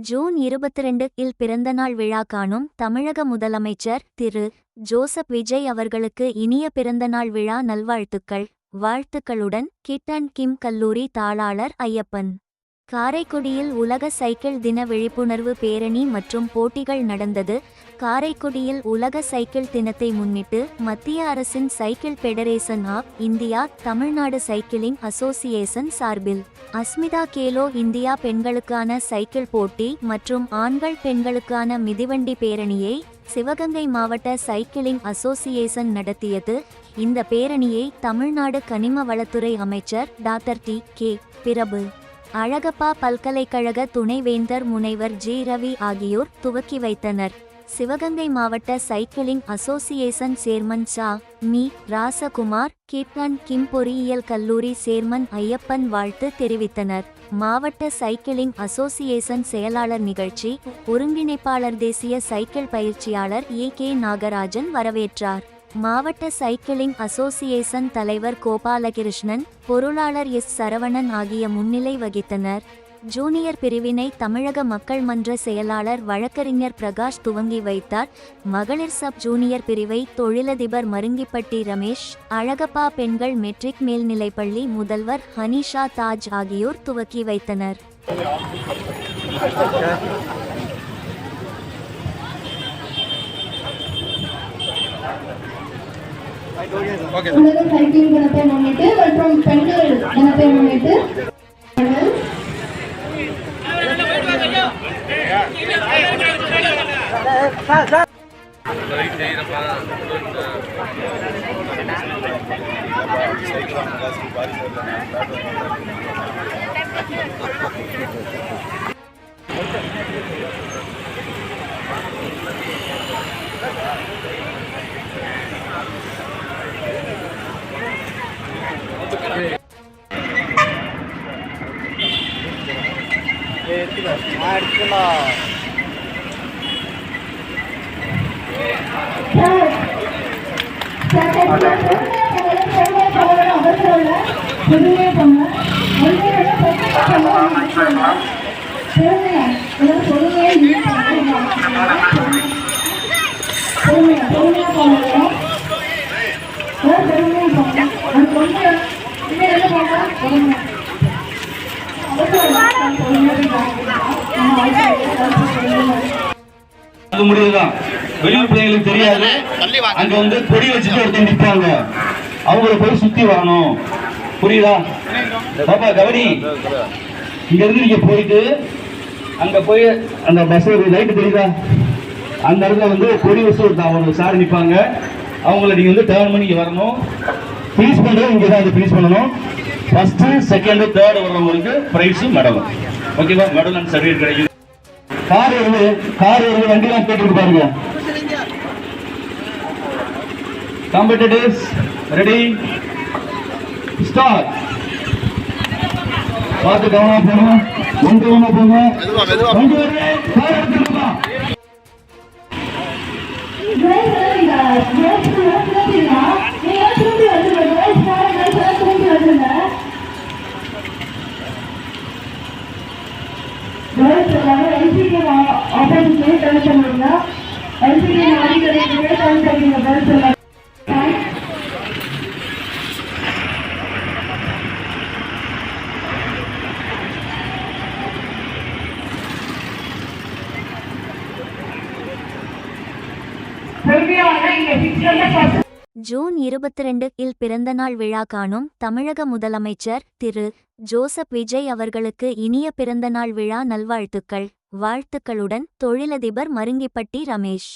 June 22 இல் பிறந்தநாள் விழா காணும் தமிழக முதலமைச்சர் திரு ஜோசப் விஜய் அவர்களுக்கு இனிய பிறந்தநாள் விழா நல்வாழ்த்துக்கள். வாழ்த்துக்களுடன் கிட் அண்ட் கிம் கல்லூரி தாளாளர் ஐயப்பன். காரைக்குடியில் உலக சைக்கிள் தின விழிப்புணர்வு பேரணி மற்றும் போட்டிகள் நடந்தது. காரைக்குடியில் உலக சைக்கிள் தினத்தை முன்னிட்டு மத்திய அரசின் cycle federation of India Tamil Nadu cycling association சார்பில் அஸ்மிதா கேலோ இந்தியா பெண்களுக்கான சைக்கிள் போட்டி மற்றும் ஆண்கள் பெண்களுக்கான மிதிவண்டி பேரணியை சிவகங்கை மாவட்ட சைக்கிளிங் அசோசியேஷன் நடத்தியது. இந்த பேரணியை தமிழ்நாடு கனிம வளத்துறை அமைச்சர் டாக்டர் கே பிரபு, அழகப்பா பல்கலைக்கழக துணைவேந்தர் முனைவர் ஜி ரவி ஆகியோர் துவக்கி வைத்தனர். சிவகங்கை மாவட்ட சைக்கிளிங் அசோசியேஷன் சேர்மன் மீ ராசகுமார், கிட் அண்ட் கிம் பொறியியல் கல்லூரி சேர்மன் ஐயப்பன் வாழ்த்து தெரிவித்தனர். மாவட்ட சைக்கிளிங் அசோசியேஷன் செயலாளர் நிகழ்ச்சி ஒருங்கிணைப்பாளர் தேசிய சைக்கிள் பயிற்சியாளர் கே நாகராஜன் வரவேற்றார். மாவட்ட சைக்கிளிங் அசோசியேஷன் தலைவர் கோபாலகிருஷ்ணன், பொருளாளர் சரவணன் ஆகிய முன்னிலை வகித்தனர். ஜூனியர் பிரிவினை தமிழக மக்கள் மன்ற செயலாளர் வழக்கறிஞர் பிரகாஷ் துவங்கி வைத்தார். மகளிர் சப் ஜூனியர் பிரிவை தொழிலதிபர் மருங்கிப்பட்டி ரமேஷ், அழகப்பா பெண்கள் மெட்ரிக் மேல்நிலைப்பள்ளி முதல்வர் ஹனிஷா தாஜ் ஆகியோர் துவக்கி வைத்தனர். உலக சைக்கிள் தினத்தை முன்னிட்டு மற்றும் பெண்கள் தினத்தை முன்னிட்டு முடியுதுதான். வெளியூர் பிள்ளைங்களுக்கு தெரியாது. அங்க வந்து கொடி வச்சுட்டு ஒருத்தர் நிற்பாங்க, அவங்கள போய் சுத்தி வரணும். புரியுதா பாப்பா? கவனி, இங்க இருந்து நீங்க போயிட்டு அங்க போய் அந்த பஸ் லைட்டு தெரியுதா, அந்த இடத்துல வந்து கொடி வச்சு அவங்க சார் நிற்பாங்க. அவங்கள நீங்க வந்து டேர்ன் பண்ணி வரணும். பீஸ் பண்றது இங்க தான் பீஸ் பண்ணணும். ஃபர்ஸ்ட் செகண்ட் தேர்ட் வர்றவங்களுக்கு பிரைஸ் மெடல். ஓகேவா? மெடல் அண்ட் சர்டிஃபிகேட் கிடைக்கும். கார் வருது வண்டிலாம் கேட்டு பாருங்க. Competitors ready, start. பார்த்து கவனமா போங்க, கவனமா போங்க. கார் எடுத்துருக்கா ஜூன் 22 இல் பிறந்தநாள் விழா காணும் தமிழக முதலமைச்சர் திரு ஜோசப் விஜய் அவர்களுக்கு இனிய பிறந்தநாள் விழா நல்வாழ்த்துக்கள். வாழ்த்துக்களுடன் தொழிலதிபர் மருங்கிப்பட்டி ரமேஷ்.